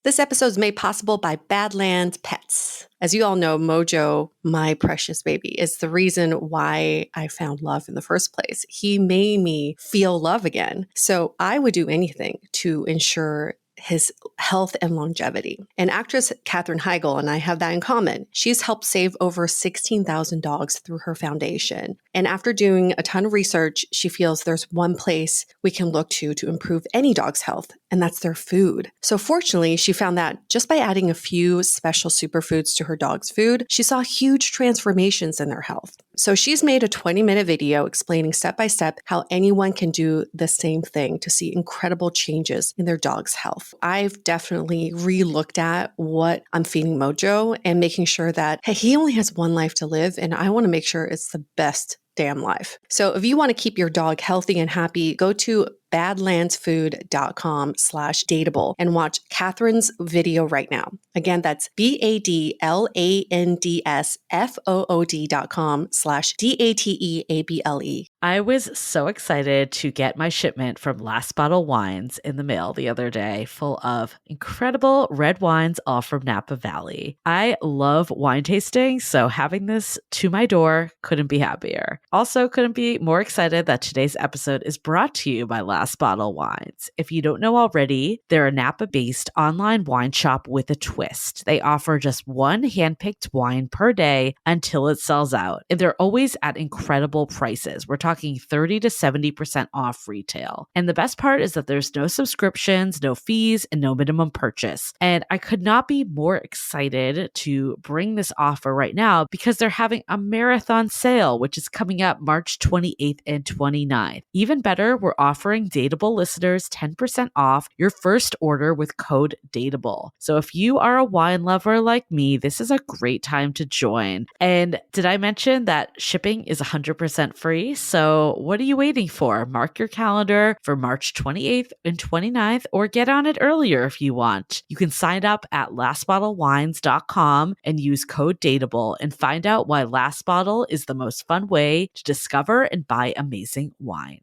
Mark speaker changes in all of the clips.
Speaker 1: This episode is made possible by Badlands Pets. As you all know, Mojo, my precious baby, is the reason why I found love in the first place. He made me feel love again. So I would do anything to ensure his health and longevity. And actress Katherine Heigl and I have that in common. She's helped save over 16,000 dogs through her foundation. And after doing a ton of research, she feels there's one place we can look to improve any dog's health, and that's their food. So fortunately, she found that just by adding a few special superfoods to her dog's food, she saw huge transformations in their health. So she's made a 20-minute video explaining step-by-step how anyone can do the same thing to see incredible changes in their dog's health. I've definitely re-looked at what I'm feeding Mojo and making sure that, hey, he only has one life to live, and I want to make sure it's the best damn life. So if you want to keep your dog healthy and happy, go to badlandsfood.com/dateable and watch Catherine's video right now. Again, that's badlandsfood.com/dateable.
Speaker 2: I was so excited to get my shipment from Last Bottle Wines in the mail the other day, full of incredible red wines, all from Napa Valley. I love wine tasting, so having this to my door couldn't be happier. Also, couldn't be more excited that today's episode is brought to you by Last Bottle Wines. If you don't know already, they're a Napa-based online wine shop with a twist. They offer just one handpicked wine per day until it sells out, and they're always at incredible prices. We're talking 30 to 70% off retail. And the best part is that there's no subscriptions, no fees, and no minimum purchase. And I could not be more excited to bring this offer right now because they're having a marathon sale, which is coming up March 28th and 29th. Even better, we're offering Dateable listeners 10% off your first order with code DATEABLE. So if you are a wine lover like me, this is a great time to join. And did I mention that shipping is 100% free? So what are you waiting for? Mark your calendar for March 28th and 29th, or get on it earlier if you want. You can sign up at lastbottlewines.com and use code DATEABLE and find out why Last Bottle is the most fun way to discover and buy amazing wine.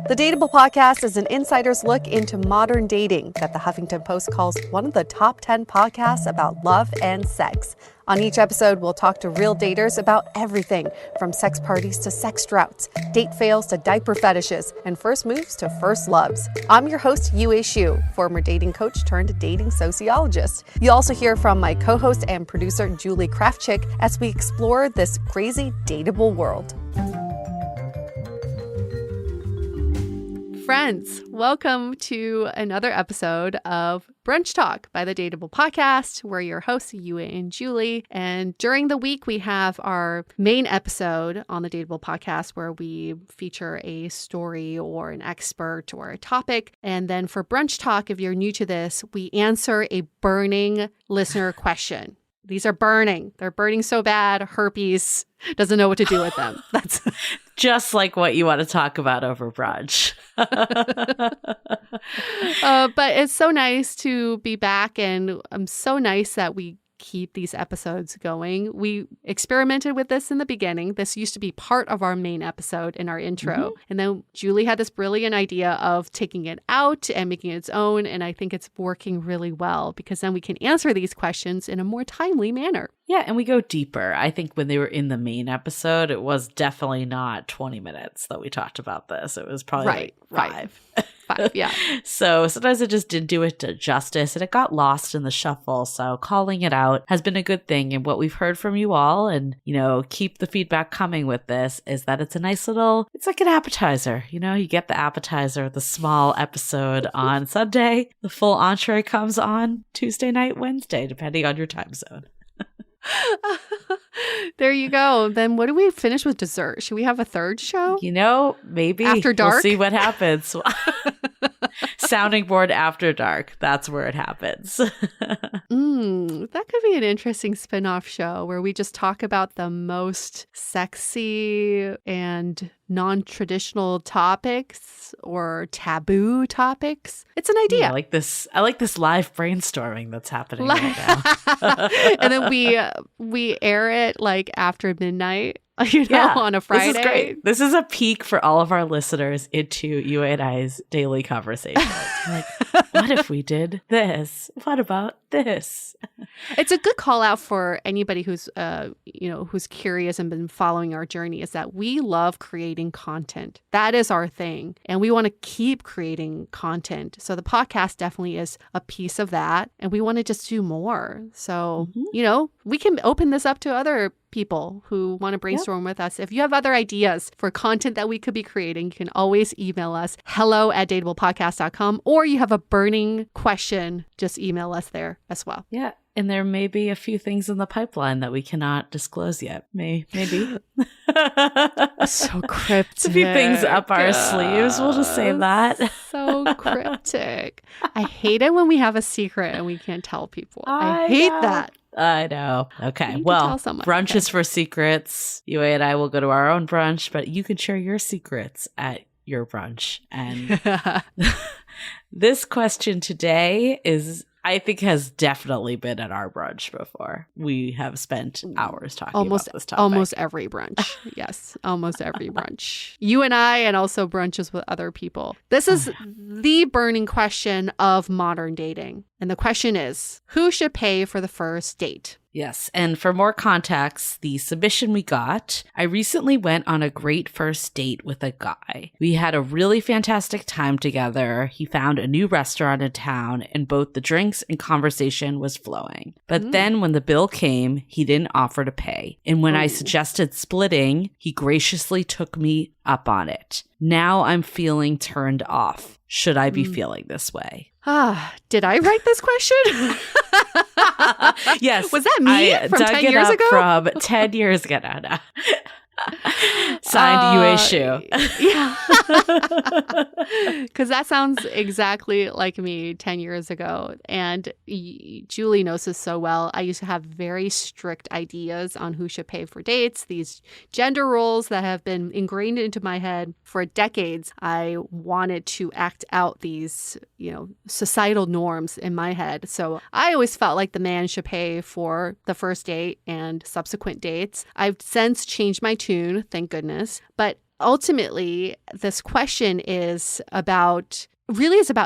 Speaker 3: The Dateable podcast is an insider's look into modern dating that the Huffington Post calls one of the top 10 podcasts about love and sex. On each episode, we'll talk to real daters about everything from sex parties to sex droughts, date fails to diaper fetishes, and first moves to first loves. I'm your host, Yue Xu, former dating coach turned dating sociologist. You'll also hear from my co-host and producer, Julie Krafchick, as we explore this crazy dateable world. Friends, welcome to another episode of Brunch Talk by the Dateable podcast. We're your hosts, Yue and Julie. And during the week, we have our main episode on the Dateable podcast where we feature a story or an expert or a topic. And then for Brunch Talk, if you're new to this, we answer a burning listener question. These are burning. They're burning so bad, herpes doesn't know what to do with them. That's
Speaker 2: just like what you want to talk about over brunch.
Speaker 3: But it's so nice to be back, and so nice that we keep these episodes going. We experimented with this in the beginning. This used to be part of our main episode in our intro. Mm-hmm. And then Julie had this brilliant idea of taking it out and making it its own. And I think it's working really well because then we can answer these questions in a more timely manner.
Speaker 2: Yeah, and we go deeper. I think when they were in the main episode, it was definitely not 20 minutes that we talked about this. It was probably like 5.
Speaker 3: Yeah.
Speaker 2: So sometimes it just didn't do it justice and it got lost in the shuffle. So calling it out has been a good thing. And what we've heard from you all, and, keep the feedback coming with this, is that it's a nice little, it's like an appetizer. You get the appetizer, the small episode on Sunday. The full entree comes on Tuesday night, Wednesday, depending on your time zone.
Speaker 3: There you go. Then what do we finish with dessert? Should we have a third show?
Speaker 2: Maybe.
Speaker 3: After dark?
Speaker 2: We'll see what happens. Sounding board after dark. That's where it happens.
Speaker 3: That could be an interesting spin-off show where we just talk about the most sexy and non-traditional topics or taboo topics. It's an idea.
Speaker 2: I like this live brainstorming that's happening right now.
Speaker 3: And then we air it like after midnight. on a Friday.
Speaker 2: This is great. This is a peek for all of our listeners into you and I's daily conversations. Like, what if we did this? What about this?
Speaker 3: It's a good call out for anybody who's who's curious and been following our journey, is that we love creating content. That is our thing. And we want to keep creating content. So the podcast definitely is a piece of that. And we want to just do more. So, we can open this up to other people who want to brainstorm with us. If you have other ideas for content that we could be creating, you can always email us hello@dateablepodcast.com, or you have a burning question, just email us there as well.
Speaker 2: Yeah. And there may be a few things in the pipeline that we cannot disclose yet. Maybe.
Speaker 3: So cryptic.
Speaker 2: A few things up our sleeves. We'll just say that.
Speaker 3: So cryptic. I hate it when we have a secret and we can't tell people. I hate that.
Speaker 2: I know. Okay. Well, brunch is for secrets. You and I will go to our own brunch, but you can share your secrets at your brunch. And this question today I think has definitely been at our brunch before. We have spent hours talking about this topic.
Speaker 3: Almost every brunch. Yes, almost every brunch. You and I, and also brunches with other people. This is the burning question of modern dating. And the question is, who should pay for the first date?
Speaker 2: Yes. And for more context, the submission we got, I recently went on a great first date with a guy. We had a really fantastic time together. He found a new restaurant in town, and both the drinks and conversation was flowing. But then when the bill came, he didn't offer to pay. And when I suggested splitting, he graciously took me up on it. Now I'm feeling turned off. Should I be feeling this way?
Speaker 3: Did I write this question?
Speaker 2: Yes.
Speaker 3: Was that me from 10 years ago?
Speaker 2: From 10 years ago. No. Signed UA Shu.
Speaker 3: Yeah. Because that sounds exactly like me 10 years ago. And Julie knows this so well. I used to have very strict ideas on who should pay for dates, these gender roles that have been ingrained into my head for decades. I wanted to act out these, societal norms in my head. So I always felt like the man should pay for the first date and subsequent dates. I've since changed my tune, thank goodness. But ultimately, this question is about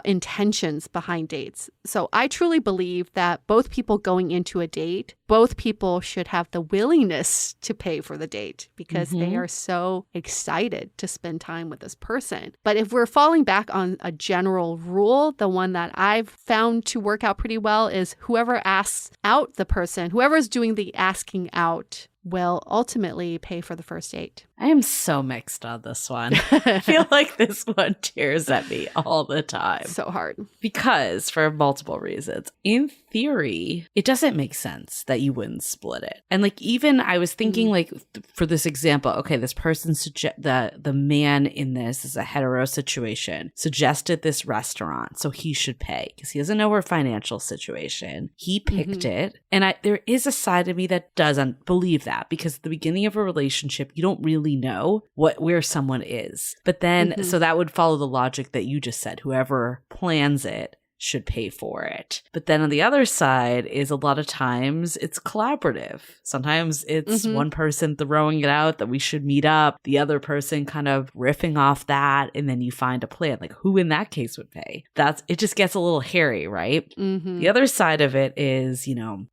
Speaker 3: intentions behind dates. So I truly believe that both people going into a date, both people should have the willingness to pay for the date because they are so excited to spend time with this person. But if we're falling back on a general rule, the one that I've found to work out pretty well is whoever asks out the person, whoever's doing the asking out, will ultimately pay for the first date.
Speaker 2: I am so mixed on this one. I feel like this one tears at me all the time.
Speaker 3: So hard.
Speaker 2: Because for multiple reasons. In theory, it doesn't make sense that you wouldn't split it. And even I was thinking for this example, okay, this person, the man in this is a hetero situation, suggested this restaurant, so he should pay because he doesn't know her financial situation. He picked it. And there is a side of me that doesn't believe that because at the beginning of a relationship, you don't really know where someone is. But then, so that would follow the logic that you just said, whoever plans it should pay for it. But then on the other side is a lot of times it's collaborative. Sometimes it's one person throwing it out that we should meet up, the other person kind of riffing off that, and then you find a plan. Like who in that case would pay? It just gets a little hairy, right? The other side of it is,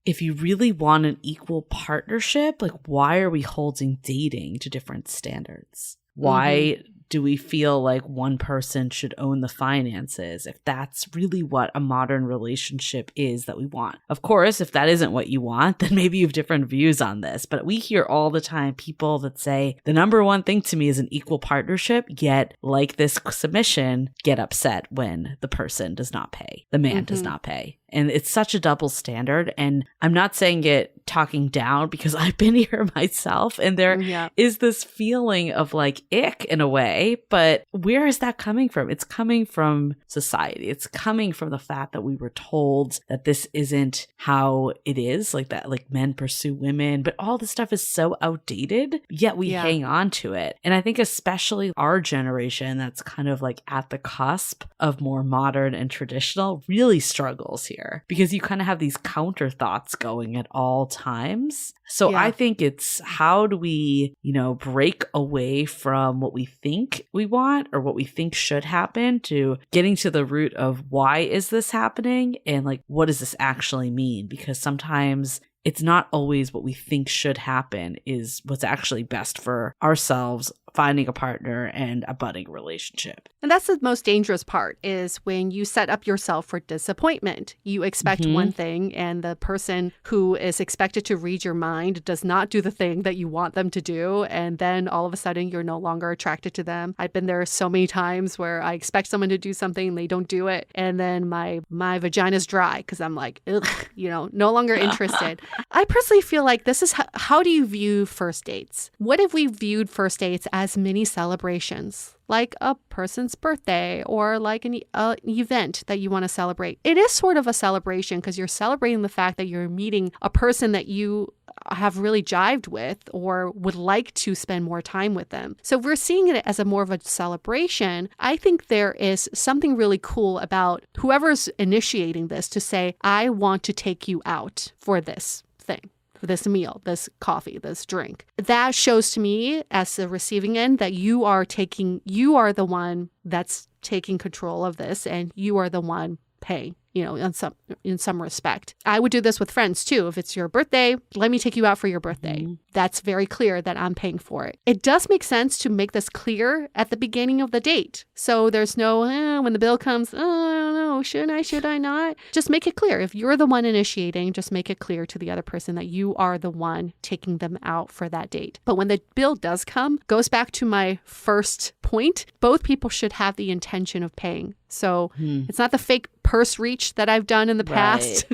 Speaker 2: if you really want an equal partnership, why are we holding dating to different standards? Why do we feel like one person should own the finances if that's really what a modern relationship is that we want? Of course, if that isn't what you want, then maybe you have different views on this. But we hear all the time people that say the number one thing to me is an equal partnership, yet like this submission, get upset when the person does not pay, the man does not pay. And it's such a double standard. And I'm not saying it talking down because I've been here myself. And there is this feeling of ick in a way. But where is that coming from? It's coming from society. It's coming from the fact that we were told that this isn't how it is, that men pursue women. But all this stuff is so outdated, yet we hang on to it. And I think especially our generation that's kind of at the cusp of more modern and traditional really struggles here. here because you kind of have these counter thoughts going at all times. So I think it's how do we, break away from what we think we want or what we think should happen to getting to the root of why is this happening and like, what does this actually mean? Because sometimes it's not always what we think should happen is what's actually best for ourselves, finding a partner and a budding relationship.
Speaker 3: And that's the most dangerous part is when you set up yourself for disappointment. You expect one thing and the person who is expected to read your mind does not do the thing that you want them to do. And then all of a sudden you're no longer attracted to them. I've been there so many times where I expect someone to do something and they don't do it. And then my vagina's dry because I'm like, ugh, no longer interested. I personally feel like this is how do you view first dates? What if we viewed first dates as mini celebrations? Like a person's birthday or like an event that you want to celebrate. It is sort of a celebration because you're celebrating the fact that you're meeting a person that you have really jived with or would like to spend more time with them. So if we're seeing it as a more of a celebration, I think there is something really cool about whoever's initiating this to say, I want to take you out for this thing. This meal, this coffee, this drink. That shows to me as the receiving end that you are the one that's taking control of this and you are the one paying, in some respect. I would do this with friends too. If it's your birthday, let me take you out for your birthday. That's very clear that I'm paying for it. It does make sense to make this clear at the beginning of the date. So there's no, when the bill comes, I don't know, should I not? Just make it clear. If you're the one initiating, just make it clear to the other person that you are the one taking them out for that date. But when the bill does come, goes back to my first point, both people should have the intention of paying. So it's not the fake purse reach that I've done in the past.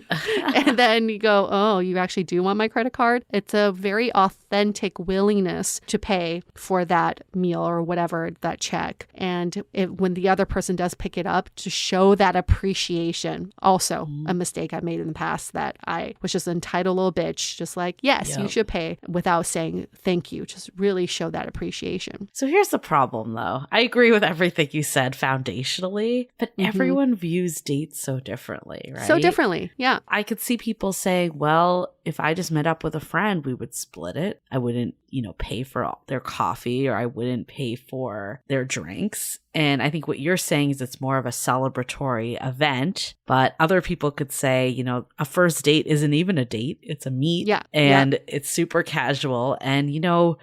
Speaker 3: And then you go, oh, you actually do want my credit card? It's a very authentic willingness to pay for that meal or whatever, that check. And when the other person does pick it up, to show that appreciation. Also a mistake I made in the past that I was just an entitled little bitch, just like, yes, you should pay without saying thank you. Just really show that appreciation.
Speaker 2: So here's the problem though. I agree with everything you said foundationally, but everyone views dates so differently, right?
Speaker 3: So differently, yeah.
Speaker 2: I could see people saying, well, if I just met up with a friend, we would split it. I wouldn't, pay for all their coffee or I wouldn't pay for their drinks. And I think what you're saying is it's more of a celebratory event, but other people could say, a first date isn't even a date. It's a meet and it's super casual. And,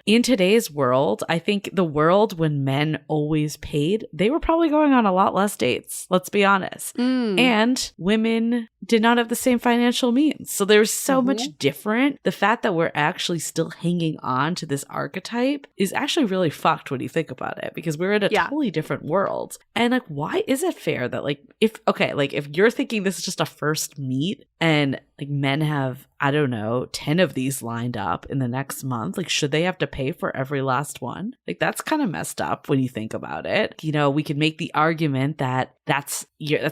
Speaker 2: in today's world, I think the world when men always paid, they were probably going on a lot less dates. Let's be honest. And women did not have the same financial means. So there's so much different. The fact that we're actually still hanging on to this archetype is actually really fucked when you think about it, because we're in a totally different world. And like, why is it fair that if you're thinking this is just a first meet and like men have, I don't know, 10 of these lined up in the next month, like should they have to pay for every last one? Like that's kind of messed up when you think about it. We could make the argument that that's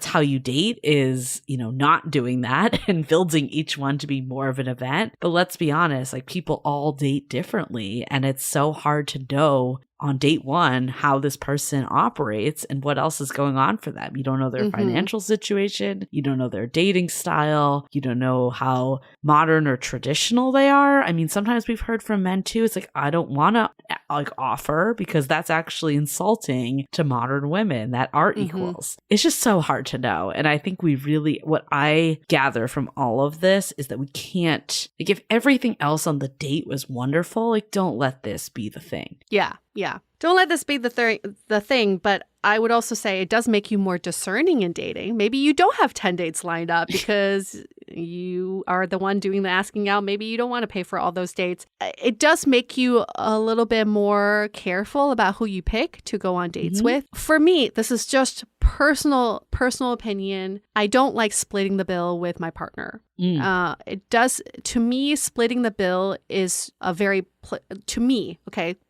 Speaker 2: how you date is, not doing that and building each one to be more of an event. But let's be honest, like people all date differently and it's so hard to know on date one how this person operates and what else is going on for them. You don't know their financial situation. You don't know their dating style. You don't know how modern or traditional they are. I mean, sometimes we've heard from men too. It's like, I don't want to offer because that's actually insulting to modern women that are equals. It's just so hard to know. And I think what I gather from all of this is that we can't, like if everything else on the date was wonderful, like don't let this be the thing.
Speaker 3: Yeah. Don't let this be the thing, but I would also say it does make you more discerning in dating. Maybe you don't have 10 dates lined up because you are the one doing the asking out. Maybe you don't want to pay for all those dates. It does make you a little bit more careful about who you pick to go on dates with. For me, this is just personal opinion. I don't like splitting the bill with my partner. It does, to me, splitting the bill is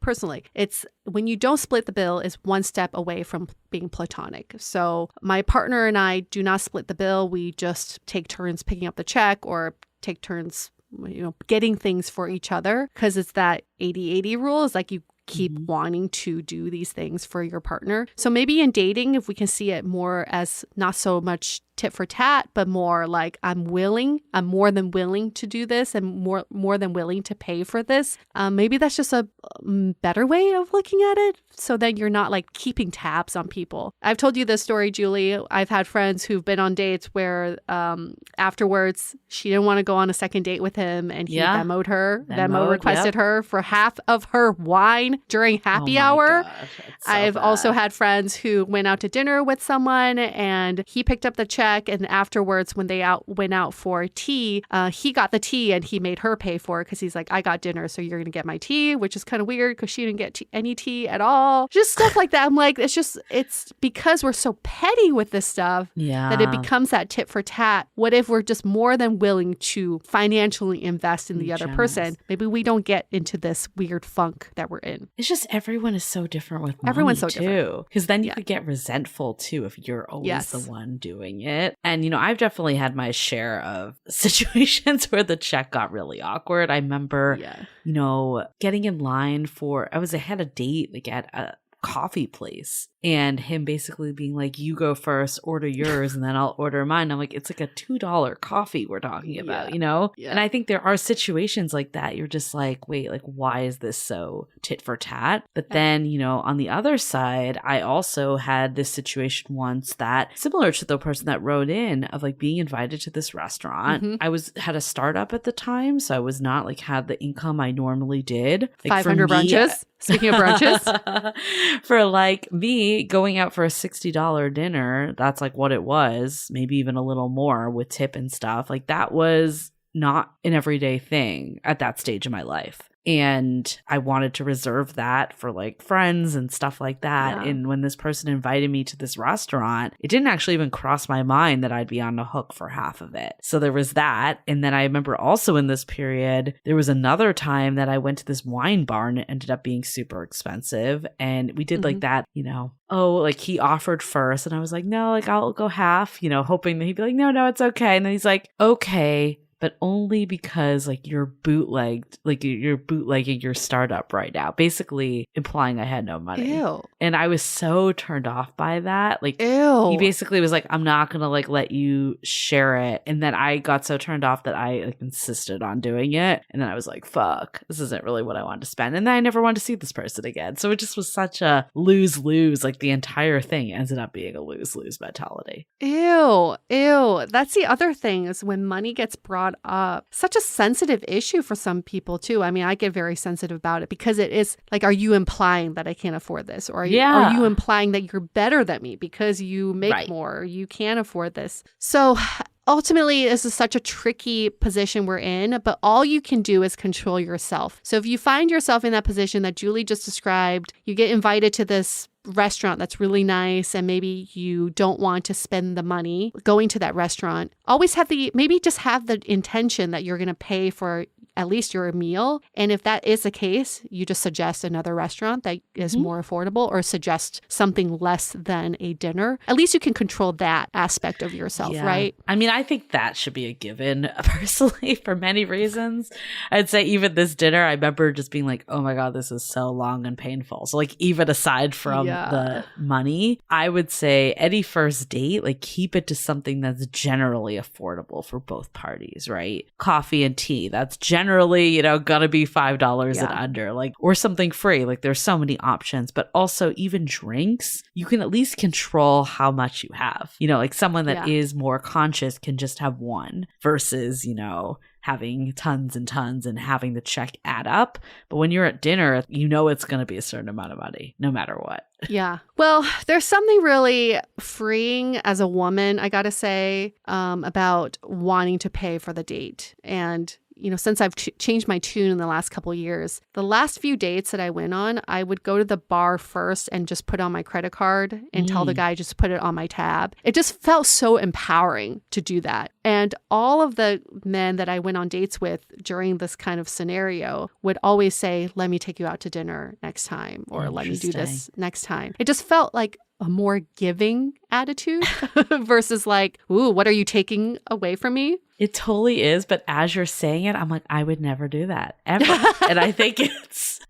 Speaker 3: personally, it's when you don't split the bill is one step away from being platonic. So my partner and I do not split the bill. We just take turns picking up the check or take turns, getting things for each other, because it's that 80-80 rule. It's like you keep wanting to do these things for your partner. So maybe in dating, if we can see it more as not so much tit for tat, but more like I'm more than willing to do this and more than willing to pay for this. Maybe that's just a better way of looking at it, so that you're not like keeping tabs on people. I've told you this story, Julie. I've had friends who've been on dates where afterwards she didn't want to go on a second date with him, and he Venmo requested her for half of her wine during happy hour.
Speaker 2: Gosh,
Speaker 3: I've also had friends who went out to dinner with someone and he picked up the check, and afterwards when they went out for tea, he got the tea and he made her pay for it because he's like, I got dinner, so you're going to get my tea, which is kind of weird because she didn't get any tea at all. Just stuff like that. I'm like, it's because we're so petty with this stuff that it becomes that tit for tat. What if we're just more than willing to financially invest in the other person? Maybe we don't get into this weird funk that we're in.
Speaker 2: It's just everyone is so different with money
Speaker 3: Everyone's so
Speaker 2: too.
Speaker 3: different.
Speaker 2: Because then you could get resentful too if you're always the one doing it. And, you know, I've definitely had my share of situations where the check got really awkward. I remember, you know, getting in line I had a date like at a coffee place, and him basically being like, you go first, order yours, and then I'll order mine. I'm like, it's like a $2 coffee we're talking about, you know? And I think there are situations like that. You're just like, wait, like, why is this so tit for tat? But then, you know, on the other side, I also had this situation once that similar to the person that wrote in, of like being invited to this restaurant. I had a startup at the time, so I was not like had the income I normally did. Like
Speaker 3: 500 brunches. Speaking of brunches.
Speaker 2: For like me going out for a $60 dinner, that's like what it was, maybe even a little more with tip and stuff. Like that was not an everyday thing at that stage of my life. And I wanted to reserve that for like friends and stuff like that. And when this person invited me to this restaurant, it didn't actually even cross my mind that I'd be on the hook for half of it. So there was that. And then I remember also in this period, there was another time that I went to this wine bar and it ended up being super expensive. And we did like that, you know, like he offered first. And I was like, no, like I'll go half, you know, hoping that he'd be like, no, it's okay. And then he's like, okay, but only because like you're bootlegging your startup right now, basically implying I had no money.
Speaker 3: Ew.
Speaker 2: And I was so turned off by that. Like,
Speaker 3: ew.
Speaker 2: He basically was like, I'm not gonna like let you share it. And then I got so turned off that I like insisted on doing it. And then I was like, fuck, this isn't really what I wanted to spend. And then I never wanted to see this person again. So it just was such a lose-lose. Like the entire thing ended up being a lose-lose mentality.
Speaker 3: Ew. That's the other thing, is when money gets brought up, such a sensitive issue for some people too. I mean, I get very sensitive about it because it is like, are you implying that I can't afford this? Or are you implying that you're better than me because you make more, or you can't afford this? So ultimately, this is such a tricky position we're in, but all you can do is control yourself. So if you find yourself in that position that Julie just described, you get invited to this restaurant that's really nice and maybe you don't want to spend the money going to that restaurant, always have the intention that you're going to pay for at least your meal. And if that is the case, you just suggest another restaurant that is more affordable, or suggest something less than a dinner. At least you can control that aspect of yourself, right?
Speaker 2: I mean, I think that should be a given personally for many reasons. I'd say even this dinner, I remember just being like, oh my God, this is so long and painful. So like even aside from the money, I would say any first date, like keep it to something that's generally affordable for both parties, right? Coffee and tea, that's generally, you know, gonna be $5 and under, like, or something free. Like there's so many options, but also even drinks, you can at least control how much you have. You know, like someone that is more conscious can just have one versus, you know, having tons and tons and having the check add up. But when you're at dinner, you know it's going to be a certain amount of money, no matter what.
Speaker 3: Yeah. Well, there's something really freeing as a woman, I got to say, about wanting to pay for the date. And you know, since I've changed my tune in the last couple of years, the last few dates that I went on, I would go to the bar first and just put on my credit card and tell the guy just put it on my tab. It just felt so empowering to do that. And all of the men that I went on dates with during this kind of scenario would always say, let me take you out to dinner next time, or let me do this next time. It just felt like a more giving attitude versus like, ooh, what are you taking away from me?
Speaker 2: It totally is. But as you're saying it, I'm like, I would never do that ever. And I think it's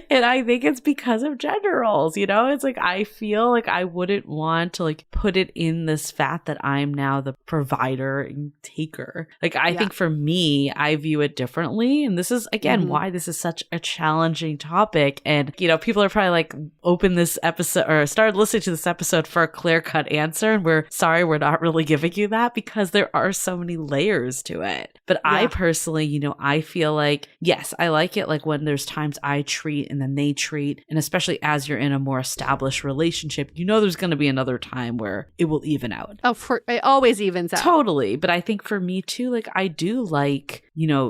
Speaker 2: And I think it's because of gender roles, It's like I feel like I wouldn't want to like put it in this fat that I'm now the provider and taker. Like I think for me, I view it differently. And this is again why this is such a challenging topic. And people are probably like open this episode or started listening to this episode for a clear-cut answer. And we're sorry we're not really giving you that because there are so many layers to it. But I personally, I feel like, yes, I like it like when there's times I treat and then they treat. And especially as you're in a more established relationship, there's going to be another time where it will even out.
Speaker 3: Oh, it always evens out.
Speaker 2: Totally. But I think for me too, like I do like,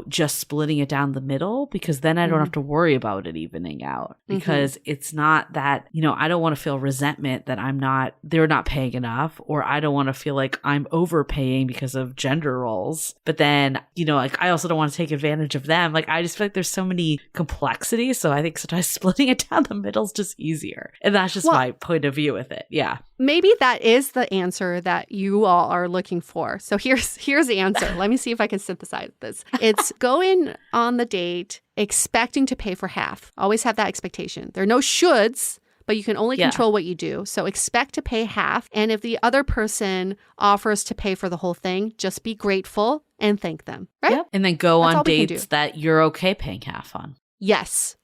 Speaker 2: just splitting it down the middle because then I don't have to worry about it evening out because it's not that, I don't want to feel resentment that they're not paying enough, or I don't want to feel like I'm overpaying because of gender roles. But then, like I also don't want to take advantage of them. Like I just feel like there's so many complexities. So I think sometimes splitting it down the middle is just easier. And that's just my point of view with it. Yeah.
Speaker 3: Maybe that is the answer that you all are looking for. So here's the answer. Let me see if I can synthesize this. It's going on the date expecting to pay for half. Always have that expectation. There are no shoulds, but you can only control what you do. So expect to pay half. And if the other person offers to pay for the whole thing, just be grateful and thank them. Right?
Speaker 2: Yep. And then go on dates that you're okay paying half on.
Speaker 3: Yes.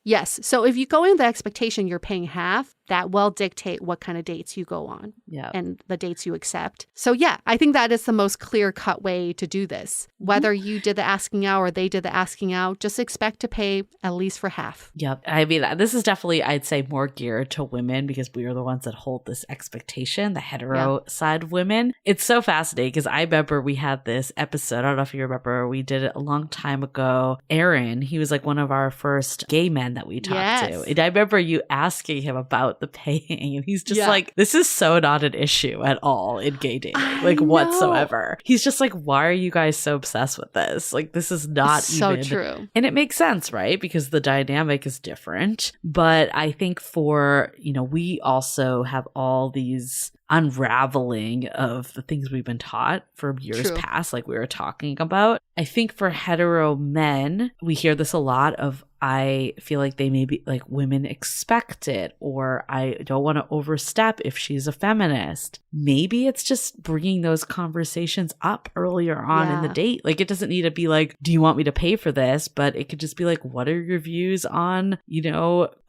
Speaker 3: So if you go in the expectation you're paying half, that will dictate what kind of dates you go on and the dates you accept. So I think that is the most clear-cut way to do this. Whether you did the asking out or they did the asking out, just expect to pay at least for half.
Speaker 2: Yep. I mean, this is definitely, I'd say, more geared to women because we are the ones that hold this expectation, the hetero side of women. It's so fascinating because I remember we had this episode, I don't know if you remember, we did it a long time ago. Aaron, he was like one of our first gay men that we talked to. And I remember you asking him about the paying, and he's just like, this is so not an issue at all in gay dating, like whatsoever. He's just like, why are you guys so obsessed with this? Like, this is not
Speaker 3: so
Speaker 2: even
Speaker 3: true.
Speaker 2: And it makes sense, right? Because the dynamic is different. But I think for, we also have all these unraveling of the things we've been taught for years past, like we were talking about. I think for hetero men, we hear this a lot of, I feel like they may be like women expect it, or I don't want to overstep if she's a feminist. Maybe it's just bringing those conversations up earlier on in the date. Like it doesn't need to be like, do you want me to pay for this? But it could just be like, what are your views on,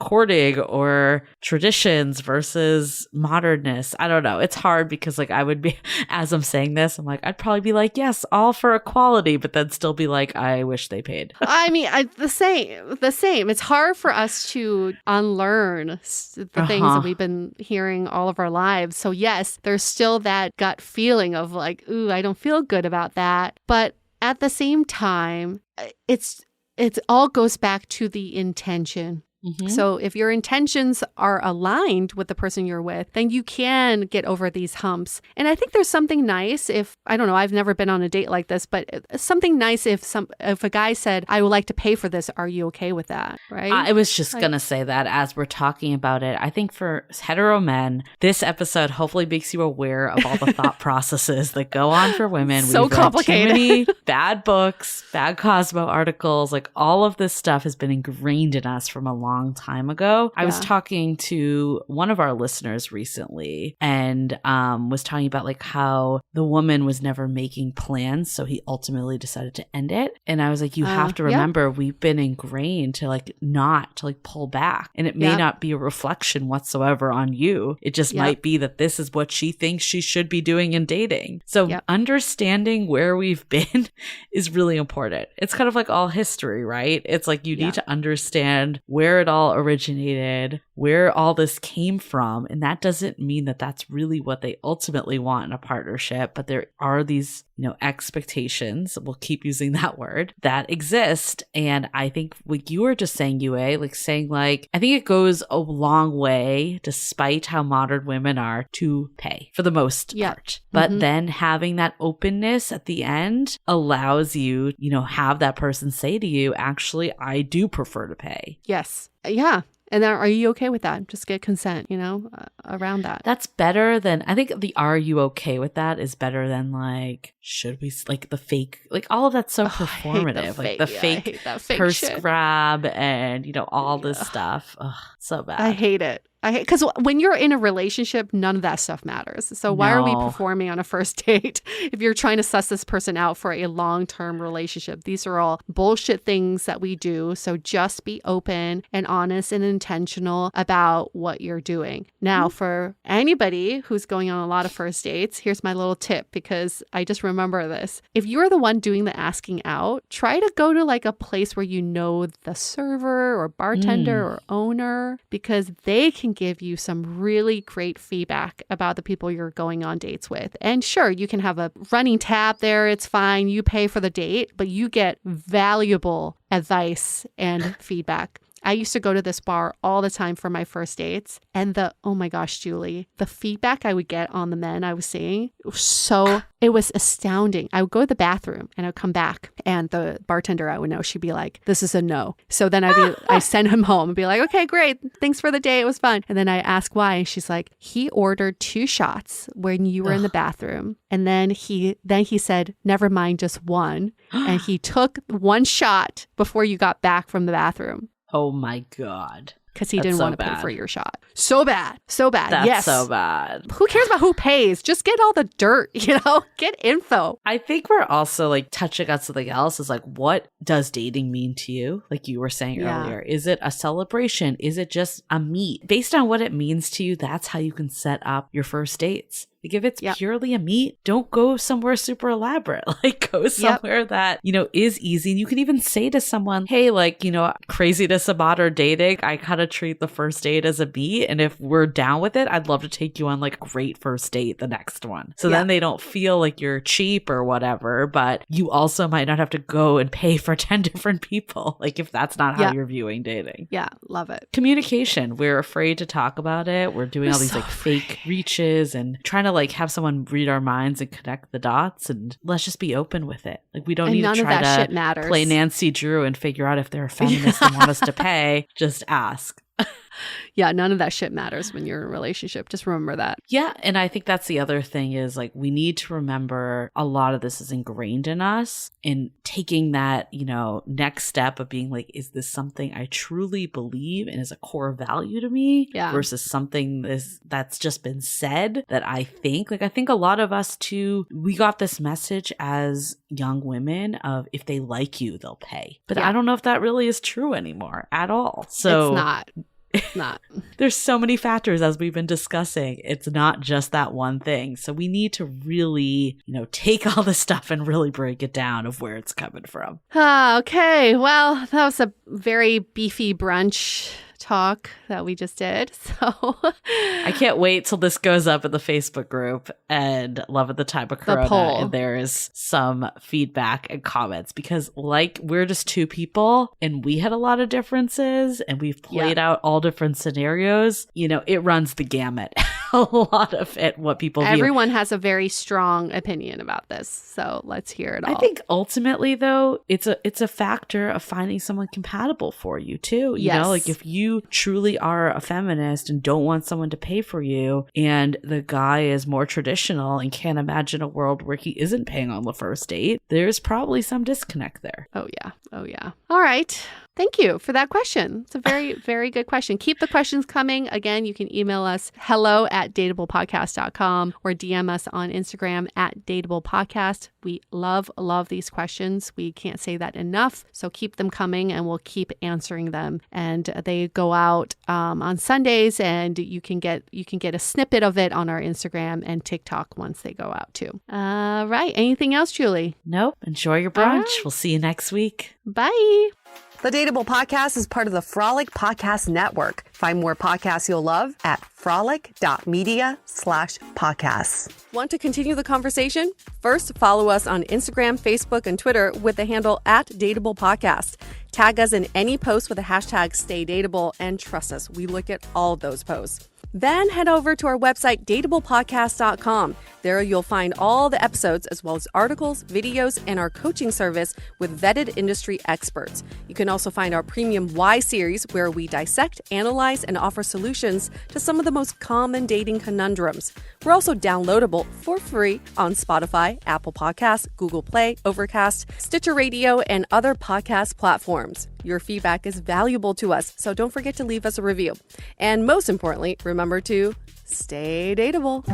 Speaker 2: courting or traditions versus modernness? I don't know. It's hard because like I would be, as I'm saying this, I'm like, I'd probably be like, yes, all for equality, but then still be like, I wish they paid.
Speaker 3: I mean, the same. It's hard for us to unlearn the things that we've been hearing all of our lives. So yes, there's still that gut feeling of like, ooh, I don't feel good about that. But at the same time, it all goes back to the intention. So if your intentions are aligned with the person you're with, then you can get over these humps. And I think there's something nice if, I don't know, I've never been on a date like this, but something nice if a guy said, I would like to pay for this. Are you okay with that? Right?
Speaker 2: I was just going to say that as we're talking about it. I think for hetero men, this episode hopefully makes you aware of all the thought processes that go on for women.
Speaker 3: So complicated.
Speaker 2: Read too many bad books, bad Cosmo articles, like all of this stuff has been ingrained in us from a long time ago. I was talking to one of our listeners recently and was talking about like how the woman was never making plans, so he ultimately decided to end it. And I was like, you have to remember we've been ingrained to like not to like pull back, and it may not be a reflection whatsoever on you. It just might be that this is what she thinks she should be doing in dating. So understanding where we've been is really important. It's kind of like all history, right? It's like you need to understand where it all originated, where all this came from. And that doesn't mean that that's really what they ultimately want in a partnership, but there are these, expectations, we'll keep using that word, that exist. And I think what you were just saying, Yue, like saying like, I think it goes a long way, despite how modern women are, to pay for the most part. But then having that openness at the end allows you, have that person say to you, actually, I do prefer to pay.
Speaker 3: Yes. Yeah. And then are you okay with that? Just get consent, around that.
Speaker 2: That's better than, I think the "are you okay with that" is better than like, should we, like the fake, like all of that's so performative. Like the fake purse
Speaker 3: shit.
Speaker 2: grab and, all this stuff. Ugh, so bad.
Speaker 3: I hate it. Because when you're in a relationship, none of that stuff matters. So why are we performing on a first date if you're trying to suss this person out for a long-term relationship? These are all bullshit things that we do. So just be open and honest and intentional about what you're doing. Now, for anybody who's going on a lot of first dates, here's my little tip, because I just remember this. If you're the one doing the asking out, try to go to like a place where you know the server or bartender or owner, because they can give you some really great feedback about the people you're going on dates with. And sure, you can have a running tab there. It's fine. You pay for the date, but you get valuable advice and feedback. I used to go to this bar all the time for my first dates. And oh my gosh, Julie, the feedback I would get on the men I was seeing, it was astounding. I would go to the bathroom and I'd come back and the bartender I would know, she'd be like, this is a no. So then I send him home and be like, okay, great. Thanks for the day. It was fun. And then I ask why. And she's like, he ordered 2 shots when you were in the bathroom. And then he said, never mind, just one. And he took 1 shot before you got back from the bathroom.
Speaker 2: Oh my God.
Speaker 3: Because he didn't want to pay for your shot. So bad. So bad.
Speaker 2: That's so bad.
Speaker 3: Who cares about who pays? Just get all the dirt, get info.
Speaker 2: I think we're also like touching on something else is like, what does dating mean to you? Like you were saying earlier, is it a celebration? Is it just a meet? Based on what it means to you, that's how you can set up your first dates. Like if it's purely a meet, don't go somewhere super elaborate. Like go somewhere that, is easy. And you can even say to someone, hey, like, craziness about our dating, I kind of treat the first date as a meet. And if we're down with it, I'd love to take you on like a great first date, the next one. So then they don't feel like you're cheap or whatever, but you also might not have to go and pay for 10 different people. Like if that's not how you're viewing dating.
Speaker 3: Yeah, love it.
Speaker 2: Communication. We're afraid to talk about it. We're doing all these like fake reaches and trying to like have someone read our minds and connect the dots, and let's just be open with it. Like we don't need to try to play Nancy Drew and figure out if they're a feminist and want us to pay. Just ask.
Speaker 3: Yeah, none of that shit matters when you're in a relationship. Just remember that.
Speaker 2: Yeah, and I think that's the other thing is like we need to remember a lot of this is ingrained in us, and taking that, next step of being like, is this something I truly believe and is a core value to me versus something that's just been said that I think. Like I think a lot of us too, we got this message as young women of if they like you, they'll pay. But I don't know if that really is true anymore at all. So
Speaker 3: it's not. It's not.
Speaker 2: There's so many factors as we've been discussing. It's not just that one thing. So we need to really, take all this stuff and really break it down of where it's coming from.
Speaker 3: Okay. Well, that was a very beefy brunch talk that we just did. So
Speaker 2: I can't wait till this goes up in the Facebook group and Love at the Time of Corona, and there is some feedback and comments, because like we're just 2 people and we had a lot of differences and we've played out all different scenarios. It runs the gamut. A lot of it, what people
Speaker 3: Everyone has a very strong opinion about this. So let's hear it all.
Speaker 2: I think ultimately though, it's a factor of finding someone compatible for you too. You know, like if you truly are a feminist and don't want someone to pay for you, and the guy is more traditional and can't imagine a world where he isn't paying on the first date, there's probably some disconnect there.
Speaker 3: Oh yeah. All right. Thank you for that question. It's a very, very good question. Keep the questions coming. Again, you can email us hello@dateablepodcast.com or DM us on Instagram @dateablepodcast. We love these questions. We can't say that enough. So keep them coming and we'll keep answering them. And they go out on Sundays, and you can get a snippet of it on our Instagram and TikTok once they go out too. Right. Anything else, Julie?
Speaker 2: Nope. Enjoy your brunch. We'll see you next week.
Speaker 3: Bye.
Speaker 4: The Dateable Podcast is part of the Frolic Podcast Network. Find more podcasts you'll love at frolic.media/podcasts.
Speaker 3: Want to continue the conversation? First, follow us on Instagram, Facebook, and Twitter with the handle @DateablePodcast. Tag us in any post with the hashtag StayDateable, and trust us, we look at all of those posts. Then head over to our website, dateablepodcast.com. There you'll find all the episodes as well as articles, videos, and our coaching service with vetted industry experts. You can also find our premium Why series, where we dissect, analyze, and offer solutions to some of the most common dating conundrums. We're also downloadable for free on Spotify, Apple Podcasts, Google Play, Overcast, Stitcher Radio, and other podcast platforms. Your feedback is valuable to us, so don't forget to leave us a review. And most importantly, remember to stay dateable.